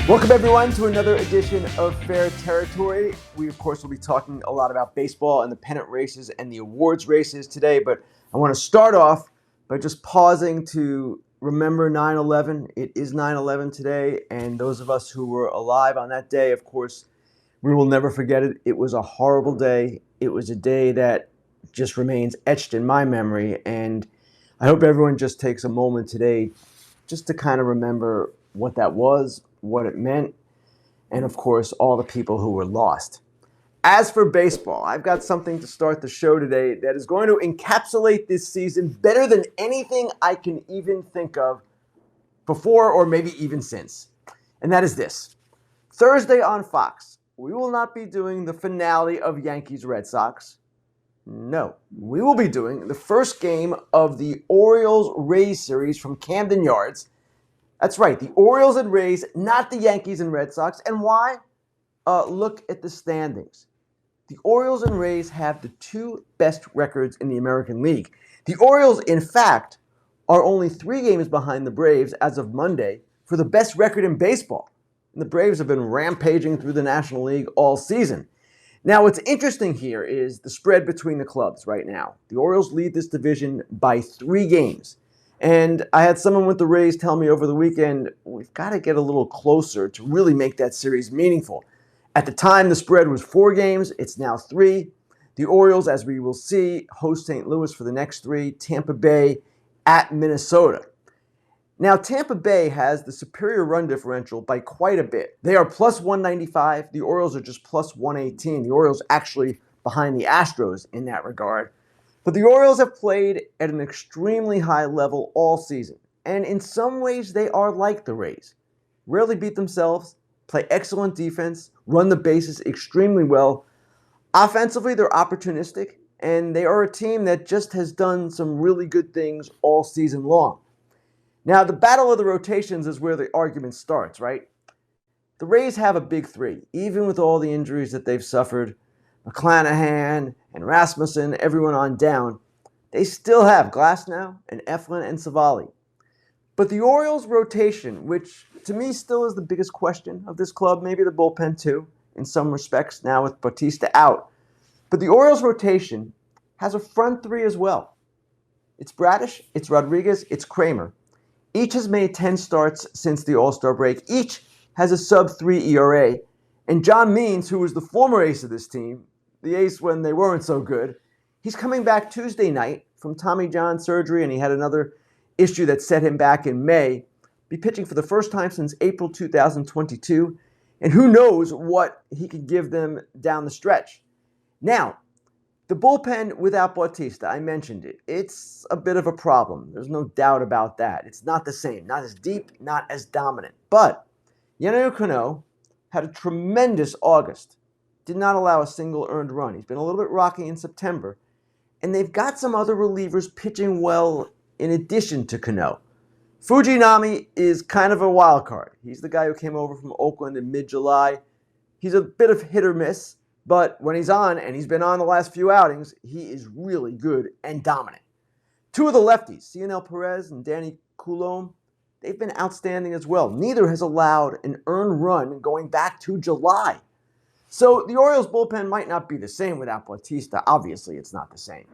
Welcome, everyone, to another edition of Fair Territory. We, of course, will be talking a lot about baseball and the pennant races and the awards races today, but I want to start off by just pausing to remember 9/11. It is 9/11 today, and those of us who were alive on that day, of course, we will never forget it. It was a horrible day. It was a day that just remains etched in my memory, and I hope everyone just takes a moment today just to kind of remember what that was, what it meant, and of course, all the people who were lost. As for baseball, I've got something to start the show today that is going to encapsulate this season better than anything I can even think of before or maybe even since. And that is this. Thursday on Fox, we will not be doing the finale of Yankees Red Sox. No, we will be doing the first game of the Orioles-Rays series from Camden Yards. That's right, the Orioles and Rays, not the Yankees and Red Sox. And why? Look at the standings. The Orioles and Rays have the two best records in the American League. The Orioles, in fact, are only 3 games behind the Braves as of Monday for the best record in baseball. And the Braves have been rampaging through the National League all season. Now, what's interesting here is the spread between the clubs right now. The Orioles lead this division by 3 games. And I had someone with the Rays tell me over the weekend, we've got to get a little closer to really make that series meaningful. At the time, the spread was 4 games. It's now 3. The Orioles, as we will see, host St. Louis for the next 3. Tampa Bay at Minnesota. Now, Tampa Bay has the superior run differential by quite a bit. They are plus 195. The Orioles are just plus 118. The Orioles actually behind the Astros in that regard. But the Orioles have played at an extremely high level all season. And in some ways, they are like the Rays. Rarely beat themselves, play excellent defense, run the bases extremely well. Offensively, they're opportunistic, and they are a team that just has done some really good things all season long. Now, the battle of the rotations is where the argument starts, right? The Rays have a big 3, even with all the injuries that they've suffered. McClanahan and Rasmussen, everyone on down, they still have Glasnow and Eflin and Savali. But the Orioles' rotation, which to me still is the biggest question of this club, maybe the bullpen too, in some respects now with Bautista out. But the Orioles' rotation has a front 3 as well. It's Bradish, it's Rodriguez, it's Kramer. Each has made 10 starts since the All-Star break. Each has a sub-3 ERA. And John Means, who was the former ace of this team, the ace when they weren't so good, he's coming back Tuesday night from Tommy John surgery, and he had another issue that set him back in May. Be pitching for the first time since April 2022, and who knows what he could give them down the stretch. Now, the bullpen without Bautista, I mentioned it. It's a bit of a problem. There's no doubt about that. It's not the same, not as deep, not as dominant. But Yennier Cano had a tremendous August. Did not allow a single earned run. He's been a little bit rocky in September. And they've got some other relievers pitching well in addition to Cano. Fujinami is kind of a wild card. He's the guy who came over from Oakland in mid-July. He's a bit of hit or miss, but when he's on, and he's been on the last few outings, he is really good and dominant. 2 of the lefties, Cionel Perez and Danny Coulombe, they've been outstanding as well. Neither has allowed an earned run going back to July. So the Orioles bullpen might not be the same without Bautista. Obviously, it's not the same.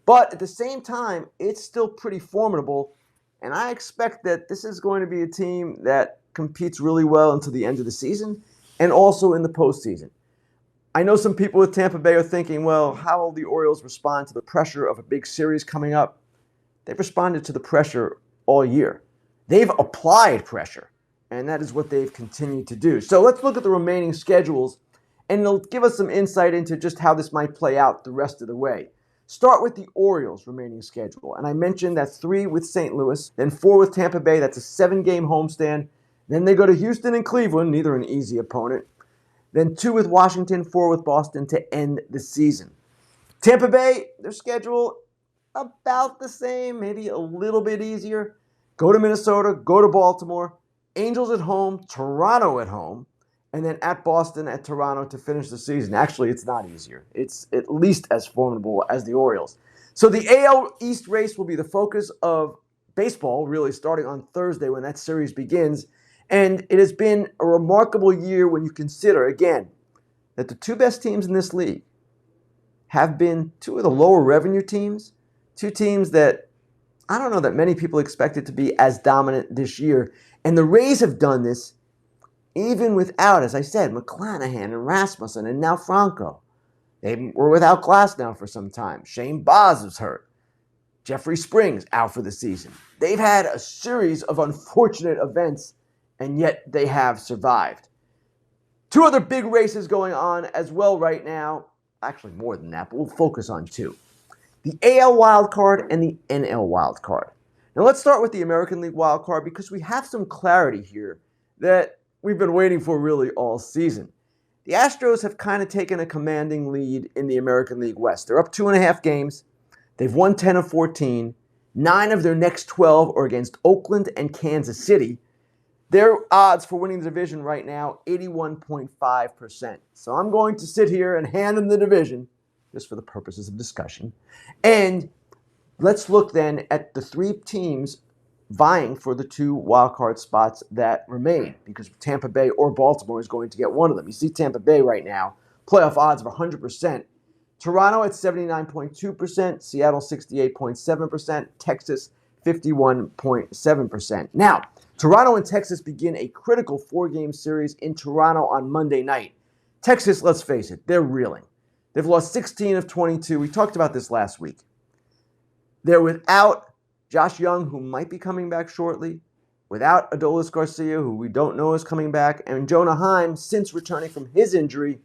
But at the same time, it's still pretty formidable. And I expect that this is going to be a team that competes really well until the end of the season and also in the postseason. I know some people with Tampa Bay are thinking, well, how will the Orioles respond to the pressure of a big series coming up? They've responded to the pressure all year. They've applied pressure, and that is what they've continued to do. So let's look at the remaining schedules, and it'll give us some insight into just how this might play out the rest of the way. Start with the Orioles' remaining schedule. And I mentioned that 3 with St. Louis, then 4 with Tampa Bay. That's a 7-game homestand. Then they go to Houston and Cleveland, neither an easy opponent. Then 2 with Washington, 4 with Boston to end the season. Tampa Bay, their schedule about the same, maybe a little bit easier. Go to Minnesota, go to Baltimore, Angels at home, Toronto at home, and then at Boston, at Toronto to finish the season. Actually, it's not easier. It's at least as formidable as the Orioles. So the AL East race will be the focus of baseball, really starting on Thursday when that series begins. And it has been a remarkable year when you consider, again, that the two best teams in this league have been two of the lower revenue teams, two teams that I don't know that many people expected to be as dominant this year. And the Rays have done this even without, as I said, McClanahan and Rasmussen and now Franco. They were without Glass now for some time. Shane Baz was hurt. Jeffrey Springs out for the season. They've had a series of unfortunate events, and yet they have survived. Two other big races going on as well right now. Actually, more than that, but we'll focus on two. The AL wildcard and the NL wildcard. Now let's start with the American League wildcard because we have some clarity here that we've been waiting for really all season. The Astros have kind of taken a commanding lead in the American League West. They're up 2.5 games. They've won 10 of 14. 9 of their next 12 are against Oakland and Kansas City. Their odds for winning the division right now, 81.5%. So I'm going to sit here and hand them the division, just for the purposes of discussion. And let's look then at the three teams vying for the 2 wildcard spots that remain, because Tampa Bay or Baltimore is going to get one of them. You see Tampa Bay right now, playoff odds of 100%. Toronto at 79.2%, Seattle 68.7%, Texas 51.7%. Now, Toronto and Texas begin a critical 4-game series in Toronto on Monday night. Texas, let's face it, they're reeling. They've lost 16 of 22. We talked about this last week. They're without Josh Young, who might be coming back shortly, without Adolis Garcia, who we don't know is coming back, and Jonah Heim, since returning from his injury,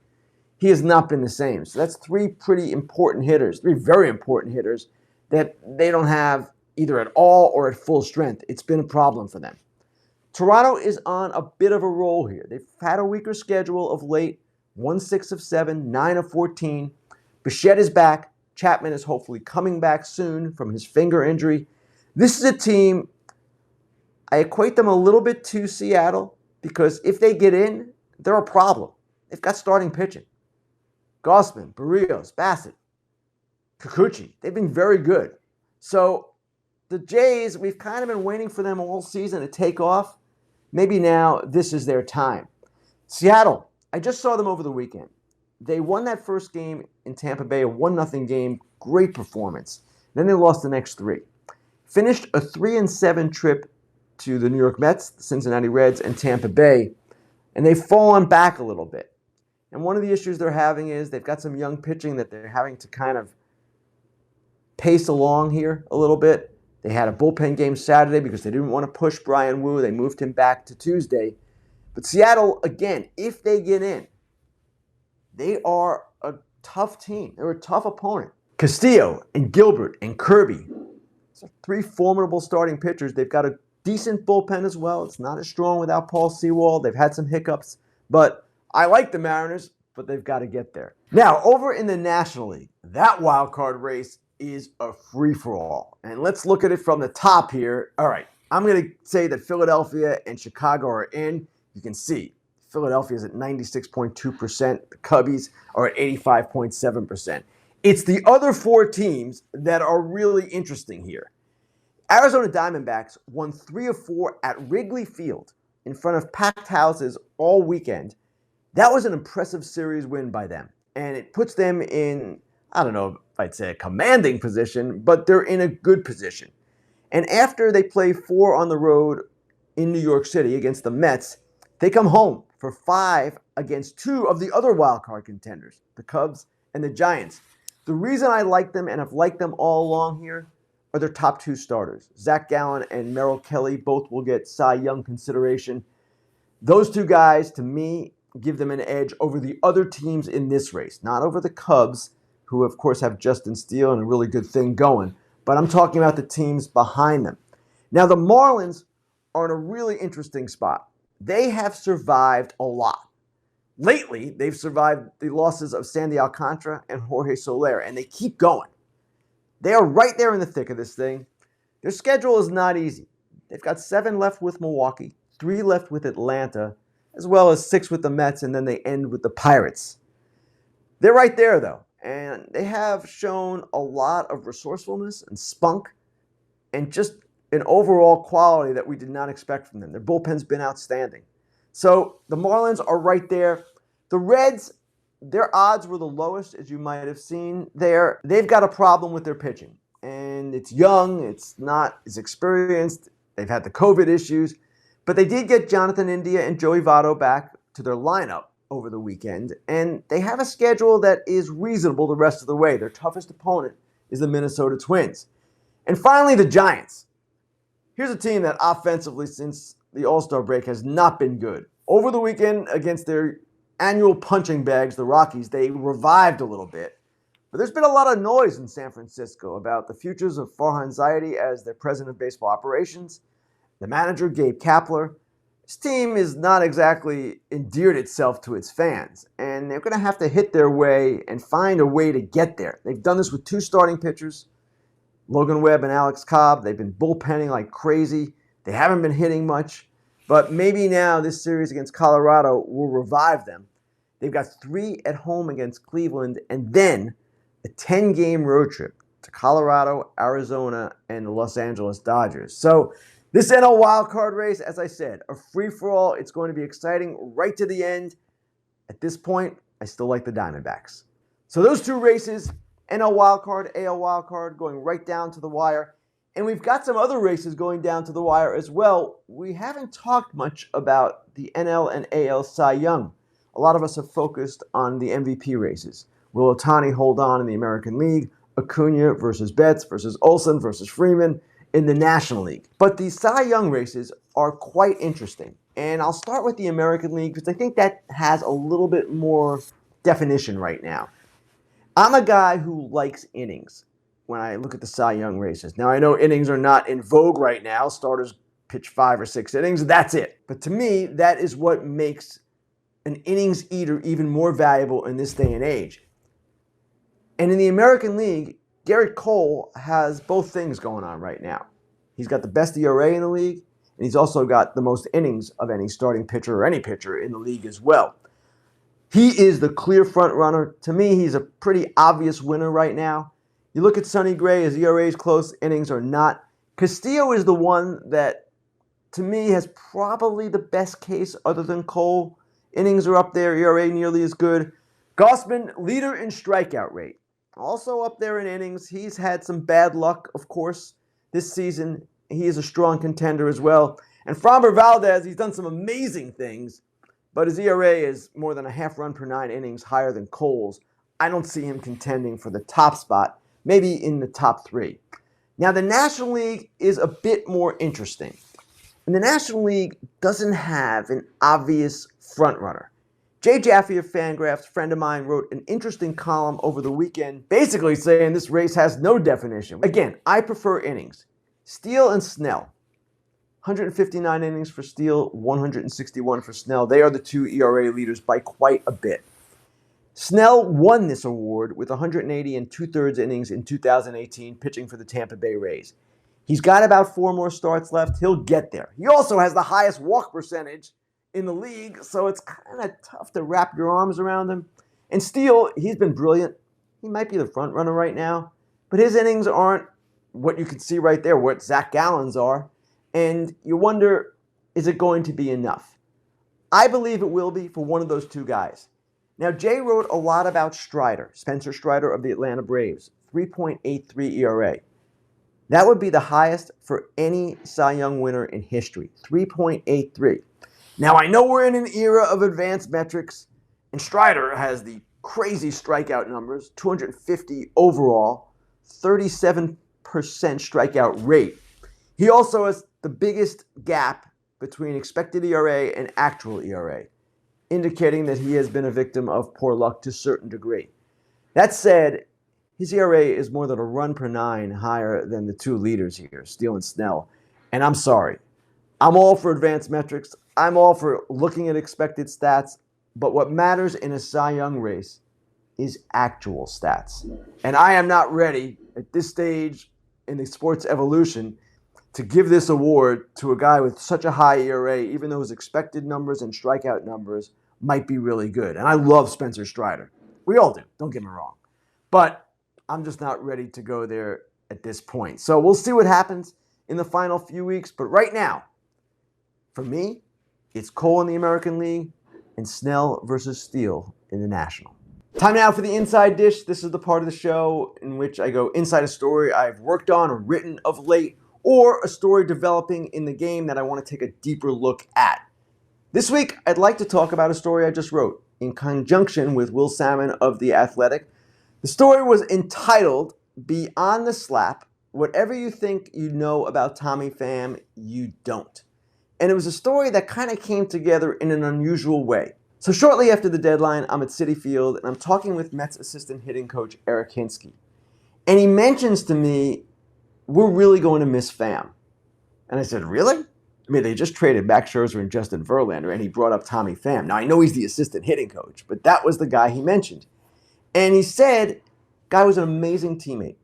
he has not been the same. So that's 3 pretty important hitters, 3 very important hitters that they don't have either at all or at full strength. It's been a problem for them. Toronto is on a bit of a roll here. They've had a weaker schedule of late, won 6 of 7, 9 of 14. Bichette is back. Chapman is hopefully coming back soon from his finger injury. This is a team, I equate them a little bit to Seattle because if they get in, they're a problem. They've got starting pitching. Gausman, Barrios, Bassett, Kikuchi, they've been very good. So the Jays, we've kind of been waiting for them all season to take off. Maybe now this is their time. Seattle, I just saw them over the weekend. They won that first game in Tampa Bay, a 1-0 game, great performance. Then they lost the next 3. Finished a 3-7 trip to the New York Mets, the Cincinnati Reds, and Tampa Bay, and they've fallen back a little bit. And one of the issues they're having is they've got some young pitching that they're having to kind of pace along here a little bit. They had a bullpen game Saturday because they didn't want to push Brian Wu. They moved him back to Tuesday. But Seattle, again, if they get in, they are a tough team. They're a tough opponent. Castillo and Gilbert and Kirby, so 3 formidable starting pitchers. They've got a decent bullpen as well. It's not as strong without Paul Sewald. They've had some hiccups, but I like the Mariners, but they've got to get there. Now, over in the National League, that wild card race is a free-for-all. And let's look at it from the top here. All right, I'm going to say that Philadelphia and Chicago are in. You can see Philadelphia is at 96.2%. The Cubbies are at 85.7%. It's the other 4 teams that are really interesting here. Arizona Diamondbacks won 3 of 4 at Wrigley Field in front of packed houses all weekend. That was an impressive series win by them, and it puts them in, I don't know if I'd say a commanding position, but they're in a good position. And after they play 4 on the road in New York City against the Mets, they come home for 5 against 2 of the other wildcard contenders, the Cubs and the Giants. The reason I like them and have liked them all along here are their top 2 starters. Zach Gallen and Merrill Kelly both will get Cy Young consideration. Those 2 guys, to me, give them an edge over the other teams in this race. Not over the Cubs, who of course have Justin Steele and a really good thing going, but I'm talking about the teams behind them. Now, the Marlins are in a really interesting spot. They have survived a lot. Lately, they've survived the losses of Sandy Alcantara and Jorge Soler, and they keep going. They are right there in the thick of this thing. Their schedule is not easy. They've got 7 left with Milwaukee, 3 left with Atlanta, as well as 6 with the Mets, and then they end with the Pirates. They're right there, though, and they have shown a lot of resourcefulness and spunk and just an overall quality that we did not expect from them. Their bullpen's been outstanding. So the Marlins are right there. The Reds, their odds were the lowest, as you might have seen there. They've got a problem with their pitching. And it's young, it's not as experienced. They've had the COVID issues. But they did get Jonathan India and Joey Votto back to their lineup over the weekend. And they have a schedule that is reasonable the rest of the way. Their toughest opponent is the Minnesota Twins. And finally, the Giants. Here's a team that offensively, since the All-Star break, has not been good. Over the weekend against their annual punching bags, the Rockies, they revived a little bit. But there's been a lot of noise in San Francisco about the futures of Farhan Zaidi as their president of baseball operations, the manager, Gabe Kapler. This team is not exactly endeared itself to its fans, and they're going to have to hit their way and find a way to get there. They've done this with two starting pitchers, Logan Webb and Alex Cobb. They've been bullpenning like crazy. They haven't been hitting much, but maybe now this series against Colorado will revive them. They've got 3 at home against Cleveland, and then a 10-game road trip to Colorado, Arizona, and the Los Angeles Dodgers. So this NL wildcard race, as I said, a free-for-all. It's going to be exciting right to the end. At this point, I still like the Diamondbacks. So those two races, NL wildcard, AL wildcard, going right down to the wire. And we've got some other races going down to the wire as well. We haven't talked much about the NL and AL Cy Young. A lot of us have focused on the MVP races. Will Ohtani hold on in the American League? Acuna versus Betts versus Olsen versus Freeman in the National League. But the Cy Young races are quite interesting. And I'll start with the American League because I think that has a little bit more definition right now. I'm a guy who likes innings when I look at the Cy Young races. Now, I know innings are not in vogue right now. Starters pitch 5 or 6 innings. That's it. But to me, that is what makes an innings eater even more valuable in this day and age. And in the American League, Garrett Cole has both things going on right now. He's got the best ERA in the league, and he's also got the most innings of any starting pitcher or any pitcher in the league as well. He is the clear front runner. To me, he's a pretty obvious winner right now. You look at Sonny Gray, his ERA is close, innings are not. Castillo is the one that, to me, has probably the best case other than Cole. Innings are up there, ERA nearly as good. Gausman, leader in strikeout rate. Also up there in innings. He's had some bad luck, of course, this season. He is a strong contender as well. And Framber Valdez, he's done some amazing things, but his ERA is more than a half run per 9 innings higher than Cole's. I don't see him contending for the top spot, maybe in the top 3. Now, the National League is a bit more interesting. And the National League doesn't have an obvious frontrunner. Jay Jaffe of Fangraphs, a friend of mine, wrote an interesting column over the weekend, basically saying this race has no definition. Again, I prefer innings. Steele and Snell. 159 innings for Steele, 161 for Snell. They are the 2 ERA leaders by quite a bit. Snell won this award with 180 and 2/3 innings in 2018, pitching for the Tampa Bay Rays. He's got about 4 more starts left. He'll get there. He also has the highest walk percentage in the league, so it's kind of tough to wrap your arms around him. And Steele, he's been brilliant. He might be the front runner right now, but his innings aren't what you can see right there, what Zach Gallen's are. And you wonder, is it going to be enough? I believe it will be for one of those 2 guys. Now, Jay wrote a lot about Strider, Spencer Strider of the Atlanta Braves, 3.83 ERA. That would be the highest for any Cy Young winner in history, 3.83. Now, I know we're in an era of advanced metrics, and Strider has the crazy strikeout numbers, 250 overall, 37% strikeout rate. He also has the biggest gap between expected ERA and actual ERA, indicating that he has been a victim of poor luck to a certain degree. That said, his ERA is more than a run per 9 higher than the 2 leaders here, Steele and Snell. And I'm sorry. I'm all for advanced metrics. I'm all for looking at expected stats. But what matters in a Cy Young race is actual stats. And I am not ready at this stage in the sport's evolution to give this award to a guy with such a high ERA, even though his expected numbers and strikeout numbers might be really good. And I love Spencer Strider. We all do, don't get me wrong. But I'm just not ready to go there at this point. So we'll see what happens in the final few weeks. But right now, for me, it's Cole in the American League and Snell versus Steele in the National. Time now for the Inside Dish. This is the part of the show in which I go inside a story I've worked on or written of late, or a story developing in the game that I want to take a deeper look at. This week, I'd like to talk about a story I just wrote in conjunction with Will Salmon of The Athletic. The story was entitled, Beyond the Slap, Whatever You Think You Know About Tommy Pham, You Don't. And it was a story that kind of came together in an unusual way. So shortly after the deadline, I'm at Citi Field, and I'm talking with Mets assistant hitting coach Eric Hinske. And he mentions to me, we're really going to miss Pham. And I said, really? I mean, they just traded Max Scherzer and Justin Verlander, and he brought up Tommy Pham. Now, I know he's the assistant hitting coach, but that was the guy he mentioned. And he said, guy was an amazing teammate.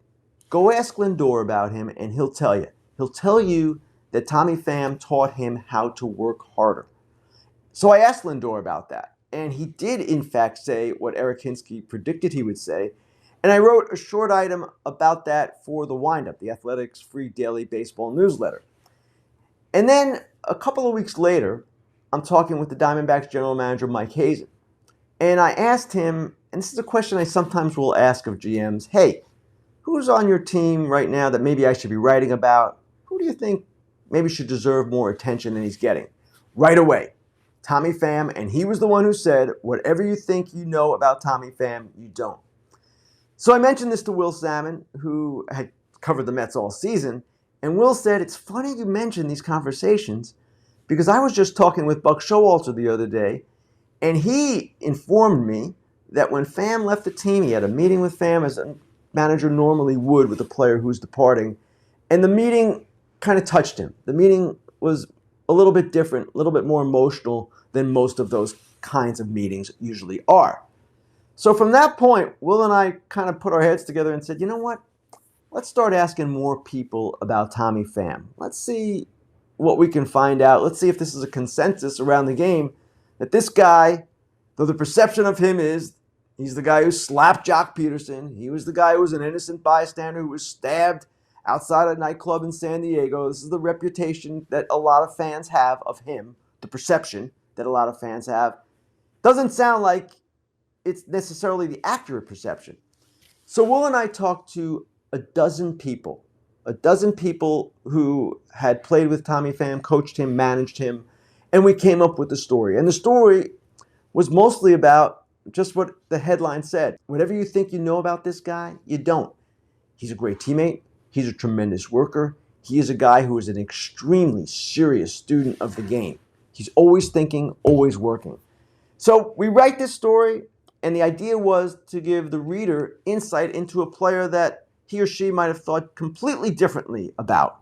Go ask Lindor about him, and he'll tell you. He'll tell you that Tommy Pham taught him how to work harder. So I asked Lindor about that, and he did, in fact, say what Eric Hinske predicted he would say, and I wrote a short item about that for The Windup, the Athletic's free daily baseball newsletter. And then a couple of weeks later, I'm talking with the Diamondbacks general manager, Mike Hazen, and I asked him, and this is a question I sometimes will ask of GMs, hey, who's on your team right now that maybe I should be writing about? Who do you think maybe should deserve more attention than he's getting? Right away, Tommy Pham, and he was the one who said, whatever you think you know about Tommy Pham, you don't. So I mentioned this to Will Salmon, who had covered the Mets all season, and Will said, it's funny you mention these conversations because I was just talking with Buck Showalter the other day, and he informed me that when Pham left the team, he had a meeting with Pham as a manager normally would with a player who's departing, and the meeting kind of touched him. The meeting was a little bit different, a little bit more emotional than most of those kinds of meetings usually are. So from that point, Will and I kind of put our heads together and said, you know what? Let's start asking more people about Tommy Pham. Let's see what we can find out. Let's see if this is a consensus around the game that this guy, though the perception of him is he's the guy who slapped Jock Peterson, he was the guy who was an innocent bystander who was stabbed outside a nightclub in San Diego. This is the reputation that a lot of fans have of him, the perception that a lot of fans have. Doesn't sound like it's necessarily the accurate perception. So Will and I talked to a dozen people who had played with Tommy Pham, coached him, managed him, and we came up with the story. And the story was mostly about just what the headline said. Whatever you think you know about this guy, you don't. He's a great teammate. He's a tremendous worker. He is a guy who is an extremely serious student of the game. He's always thinking, always working. So we write this story, and the idea was to give the reader insight into a player that he or she might have thought completely differently about.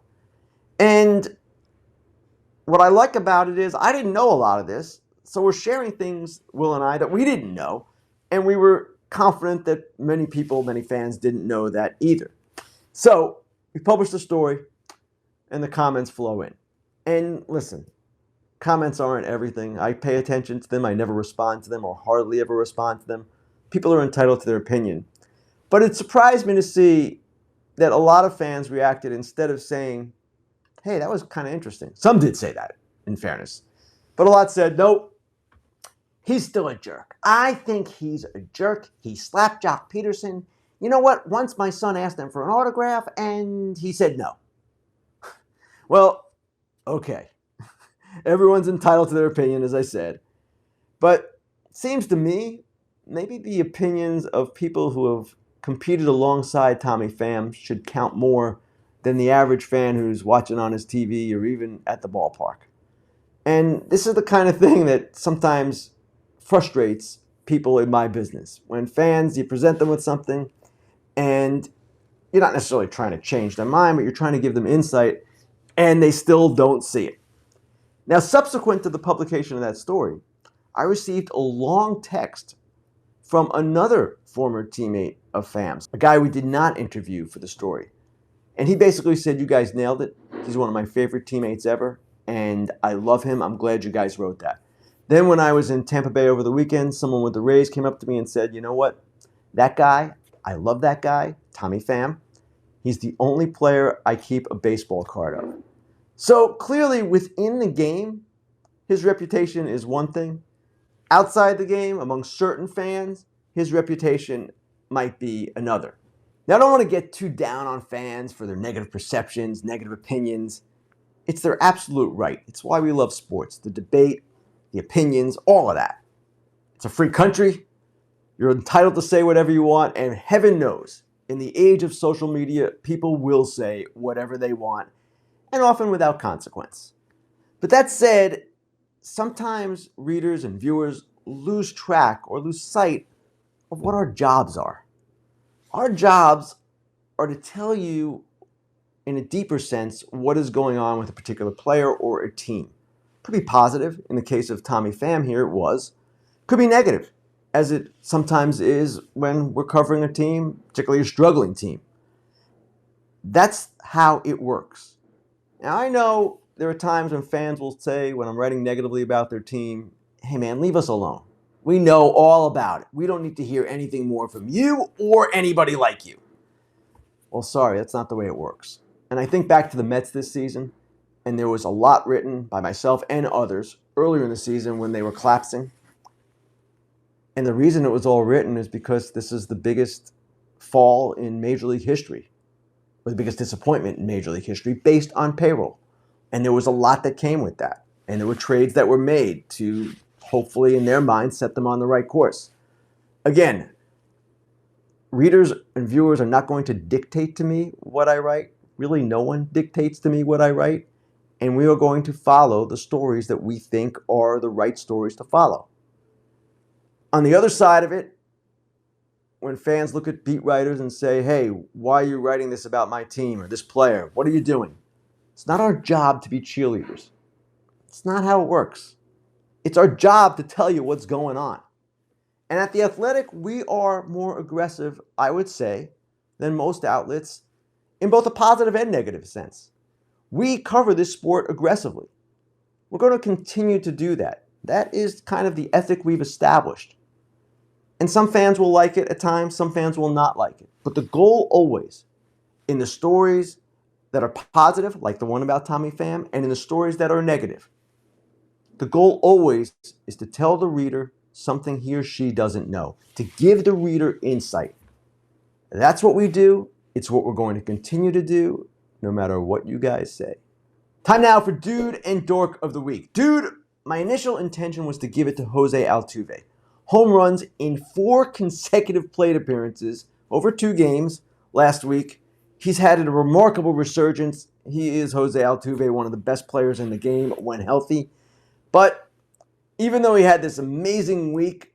And what I like about it is I didn't know a lot of this, so we're sharing things, Will and I, that we didn't know, and we were confident that many people, many fans didn't know that either. So we published the story, and the comments flow in. And listen, comments aren't everything. I pay attention to them. I never respond to them or hardly ever respond to them. People are entitled to their opinion. But it surprised me to see that a lot of fans reacted instead of saying, hey, that was kind of interesting. Some did say that, in fairness. But a lot said, nope, he's still a jerk. I think he's a jerk. He slapped Jock Peterson. You know what? Once my son asked him for an autograph, and he said no. Well, okay. Everyone's entitled to their opinion, as I said. But it seems to me, maybe the opinions of people who have competed alongside Tommy Pham should count more than the average fan who's watching on his TV or even at the ballpark. And this is the kind of thing that sometimes frustrates people in my business. When fans, you present them with something, and you're not necessarily trying to change their mind, but you're trying to give them insight, and they still don't see it. Now, subsequent to the publication of that story, I received a long text from another former teammate of Pham's, a guy we did not interview for the story. And he basically said, you guys nailed it. He's one of my favorite teammates ever, and I love him. I'm glad you guys wrote that. Then when I was in Tampa Bay over the weekend, someone with the Rays came up to me and said, you know what? That guy, I love that guy, Tommy Pham. He's the only player I keep a baseball card of. So clearly within the game, his reputation is one thing. Outside the game, among certain fans, his reputation might be another. Now, I don't want to get too down on fans for their negative perceptions, negative opinions. It's their absolute right. It's why we love sports, the debate, the opinions, all of that. It's a free country. You're entitled to say whatever you want, and heaven knows, in the age of social media, people will say whatever they want, and often without consequence. But that said, sometimes readers and viewers lose track or lose sight of what our jobs are. Our jobs are to tell you, in a deeper sense, what is going on with a particular player or a team. Could be positive. In the case of Tommy Pham here, it was. Could be negative, as it sometimes is when we're covering a team, particularly a struggling team. That's how it works. Now, I know there are times when fans will say, when I'm writing negatively about their team, hey man, leave us alone. We know all about it. We don't need to hear anything more from you or anybody like you. Well, sorry, that's not the way it works. And I think back to the Mets this season, and there was a lot written by myself and others earlier in the season when they were collapsing. And the reason it was all written is because this is the biggest fall in Major League history, or the biggest disappointment in Major League history based on payroll. And there was a lot that came with that. And there were trades that were made to hopefully, in their minds, set them on the right course. Again, readers and viewers are not going to dictate to me what I write. Really, no one dictates to me what I write. And we are going to follow the stories that we think are the right stories to follow. On the other side of it, when fans look at beat writers and say, hey, why are you writing this about my team or this player? What are you doing? It's not our job to be cheerleaders. It's not how it works. It's our job to tell you what's going on. And at The Athletic, we are more aggressive, I would say, than most outlets in both a positive and negative sense. We cover this sport aggressively. We're going to continue to do that. That is kind of the ethic we've established. And some fans will like it at times, some fans will not like it. But the goal always, in the stories that are positive, like the one about Tommy Pham, and in the stories that are negative, the goal always is to tell the reader something he or she doesn't know, to give the reader insight. That's what we do. It's what we're going to continue to do, no matter what you guys say. Time now for Dude and Dork of the Week. Dude, my initial intention was to give it to Jose Altuve. Home runs in 4 consecutive plate appearances over 2 games last week. He's had a remarkable resurgence. He is Jose Altuve, one of the best players in the game when healthy. But even though he had this amazing week,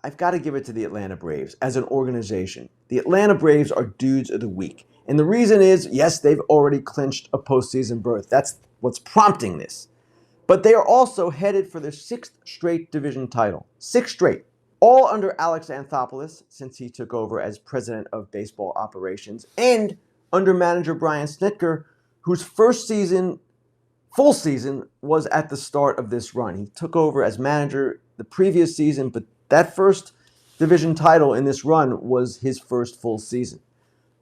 I've got to give it to the Atlanta Braves as an organization. The Atlanta Braves are Dudes of the Week. And the reason is, yes, they've already clinched a postseason berth. That's what's prompting this. But they are also headed for their 6th straight division title. 6 straight. All under Alex Anthopoulos, since he took over as president of baseball operations, and under manager Brian Snitker, whose first season, full season, was at the start of this run. He took over as manager the previous season, but that first division title in this run was his first full season.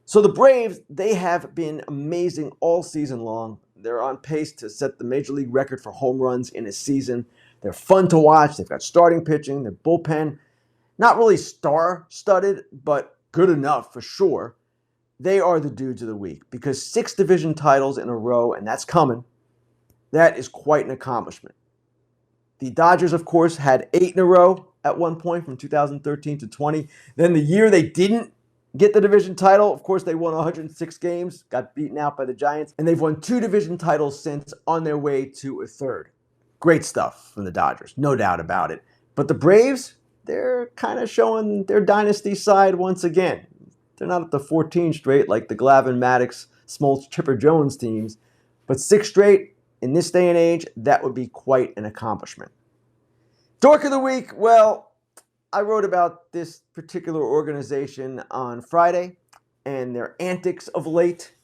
So the Braves, they have been amazing all season long. They're on pace to set the Major League record for home runs in a season. They're fun to watch. They've got starting pitching, their bullpen, not really star-studded, but good enough for sure. They are the Dudes of the Week because 6 division titles in a row, and that's coming. That is quite an accomplishment. The Dodgers, of course, had 8 in a row at one point from 2013 to 20. Then the year they didn't get the division title, of course, they won 106 games, got beaten out by the Giants, and they've won 2 division titles since, on their way to a 3rd. Great stuff from the Dodgers, no doubt about it. But the Braves, they're kind of showing their dynasty side once again. They're not up to 14 straight like the Glavine, Maddox, Smoltz, Chipper Jones teams, but 6 straight in this day and age, that would be quite an accomplishment. Dork of the Week, well, I wrote about this particular organization on Friday and their antics of late.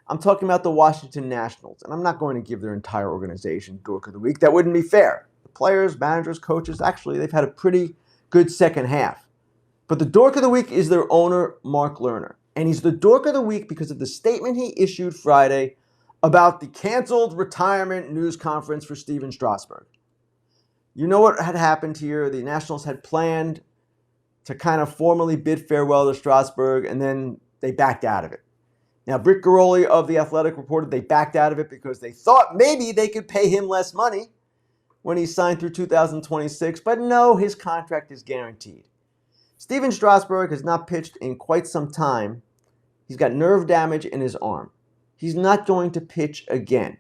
I'm talking about the Washington Nationals, and I'm not going to give their entire organization Dork of the Week. That wouldn't be fair. The players, managers, coaches, actually, they've had a pretty good second half. But the Dork of the Week is their owner, Mark Lerner. And he's the Dork of the Week because of the statement he issued Friday about the canceled retirement news conference for Stephen Strasburg. You know what had happened here? The Nationals had planned to kind of formally bid farewell to Strasburg, and then they backed out of it. Now, Britt Garoli of The Athletic reported they backed out of it because they thought maybe they could pay him less money when he signed through 2026, but no, his contract is guaranteed. Stephen Strasburg has not pitched in quite some time. He's got nerve damage in his arm. He's not going to pitch again.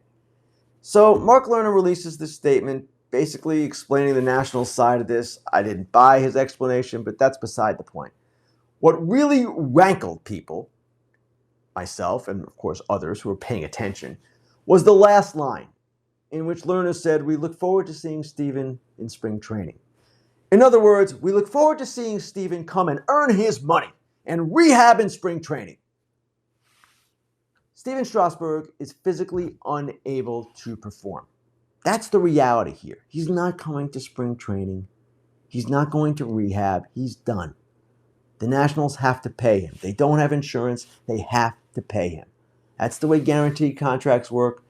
So Mark Lerner releases this statement basically explaining the Nationals' side of this. I didn't buy his explanation, but that's beside the point. What really rankled people, myself and of course others who were paying attention, was the last line in which Lerner said, "We look forward to seeing Stephen in spring training." In other words, we look forward to seeing Stephen come and earn his money and rehab in spring training. Stephen Strasburg is physically unable to perform. That's the reality here. He's not coming to spring training. He's not going to rehab. He's done. The Nationals have to pay him. They don't have insurance. They have to pay him. That's the way guaranteed contracts work.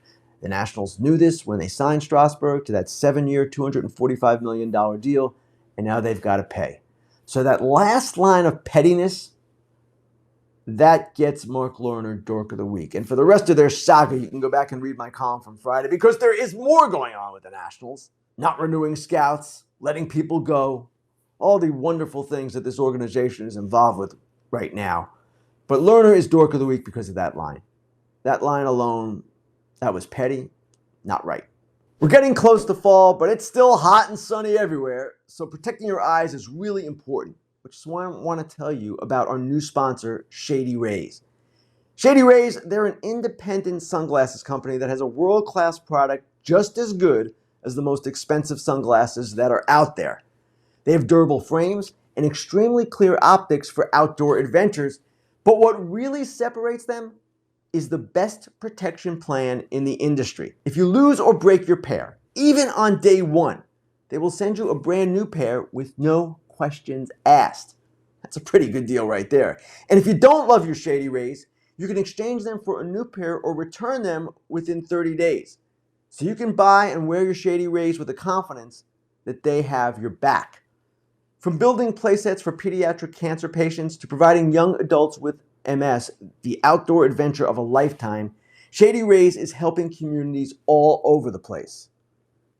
The Nationals knew this when they signed Strasburg to that 7-year, $245 million deal, and now they've got to pay. So that last line of pettiness, that gets Mark Lerner Dork of the Week. And for the rest of their saga, you can go back and read my column from Friday because there is more going on with the Nationals. Not renewing scouts, letting people go, all the wonderful things that this organization is involved with right now. But Lerner is Dork of the Week because of that line. That line alone, that was petty, not right. We're getting close to fall, but it's still hot and sunny everywhere, so protecting your eyes is really important, which is why I want to tell you about our new sponsor, Shady Rays. Shady Rays, they're an independent sunglasses company that has a world-class product just as good as the most expensive sunglasses that are out there. They have durable frames and extremely clear optics for outdoor adventures, but what really separates them is the best protection plan in the industry. If you lose or break your pair, even on day one, they will send you a brand new pair with no questions asked. That's a pretty good deal right there. And if you don't love your Shady Rays, you can exchange them for a new pair or return them within 30 days. So you can buy and wear your Shady Rays with the confidence that they have your back. From building playsets for pediatric cancer patients to providing young adults with MS the outdoor adventure of a lifetime, Shady Rays is helping communities all over the place.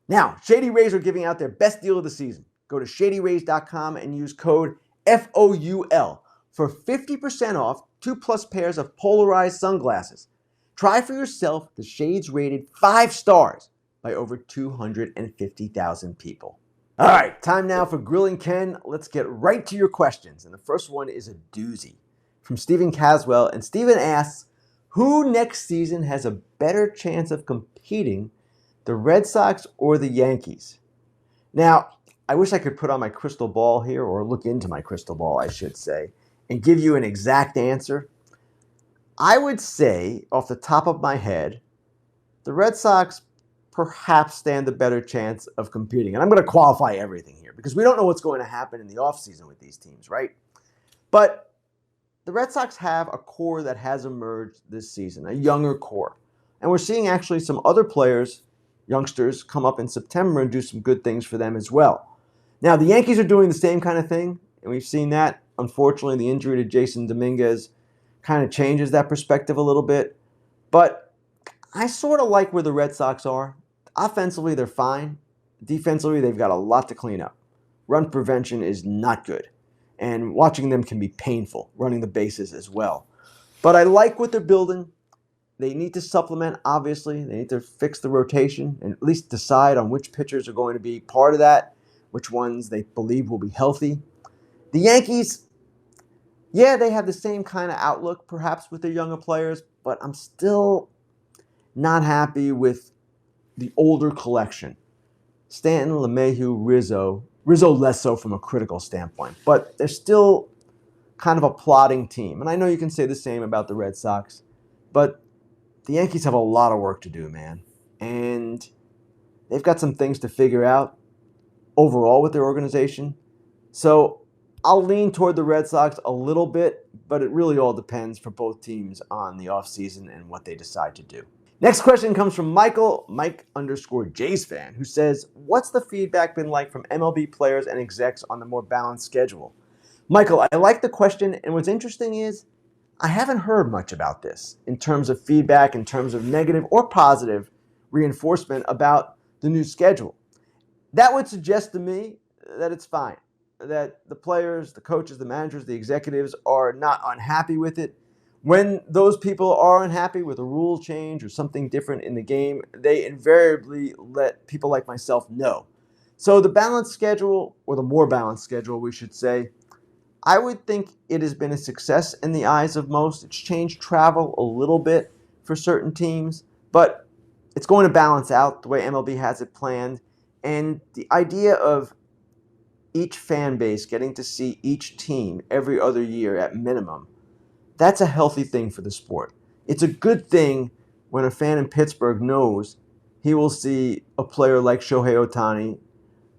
Now, Shady Rays are giving out their best deal of the season. Go to shadyrays.com and use code FOUL for 50% off 2+ pairs of polarized sunglasses. Try for yourself the shades rated 5 stars by over 250,000 people. All right, time now for Grillin Ken. Let's get right to your questions. And the first one is a doozy from Stephen Caswell. And Stephen asks, who next season has a better chance of competing, the Red Sox or the Yankees? Now, I wish I could put on my crystal ball here, or look into my crystal ball, I should say, and give you an exact answer. I would say, off the top of my head, the Red Sox perhaps stand a better chance of competing. And I'm going to qualify everything here because we don't know what's going to happen in the offseason with these teams, right? But the Red Sox have a core that has emerged this season, a younger core. And we're seeing actually some other players, youngsters, come up in September and do some good things for them as well. Now, the Yankees are doing the same kind of thing, and we've seen that. Unfortunately, the injury to Jason Dominguez kind of changes that perspective a little bit. But I sort of like where the Red Sox are. Offensively, they're fine. Defensively, they've got a lot to clean up. Run prevention is not good. And watching them can be painful, running the bases as well. But I like what they're building. They need to supplement, obviously. They need to fix the rotation and at least decide on which pitchers are going to be part of that, which ones they believe will be healthy. The Yankees, yeah, they have the same kind of outlook, perhaps, with their younger players, but I'm still not happy with the older collection. Stanton, LeMahieu, Rizzo less so from a critical standpoint, but they're still kind of a plodding team. And I know you can say the same about the Red Sox, but the Yankees have a lot of work to do, man. And they've got some things to figure out overall with their organization. So I'll lean toward the Red Sox a little bit, but it really all depends for both teams on the offseason and what they decide to do. Next question comes from Michael, Mike_Jays fan, who says, what's the feedback been like from MLB players and execs on the more balanced schedule? Michael, I like the question, and what's interesting is I haven't heard much about this in terms of feedback, in terms of negative or positive reinforcement about the new schedule. That would suggest to me that it's fine, that the players, the coaches, the managers, the executives are not unhappy with it. When those people are unhappy with a rule change or something different in the game, they invariably let people like myself know. So the balanced schedule, or the more balanced schedule, we should say, I would think it has been a success in the eyes of most. It's changed travel a little bit for certain teams, but it's going to balance out the way MLB has it planned. And the idea of each fan base getting to see each team every other year at minimum, that's a healthy thing for the sport. It's a good thing when a fan in Pittsburgh knows he will see a player like Shohei Ohtani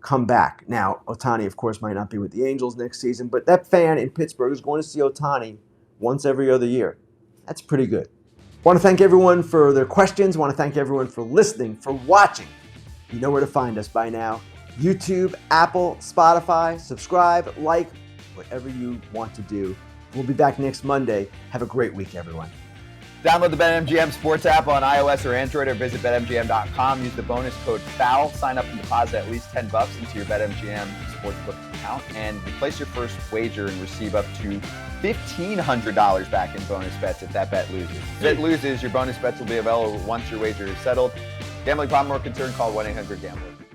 come back. Now, Ohtani, of course, might not be with the Angels next season, but that fan in Pittsburgh is going to see Ohtani once every other year. That's pretty good. I want to thank everyone for their questions. I want to thank everyone for listening, for watching. You know where to find us by now. YouTube, Apple, Spotify. Subscribe, like, whatever you want to do. We'll be back next Monday. Have a great week, everyone. Download the BetMGM Sports app on iOS or Android, or visit BetMGM.com. Use the bonus code FOUL. Sign up and deposit at least $10 into your BetMGM Sportsbook account and you place your first wager and receive up to $1,500 back in bonus bets if that bet loses. If it loses, your bonus bets will be available once your wager is settled. Gambling problem or concern, call 1-800-GAMBLER.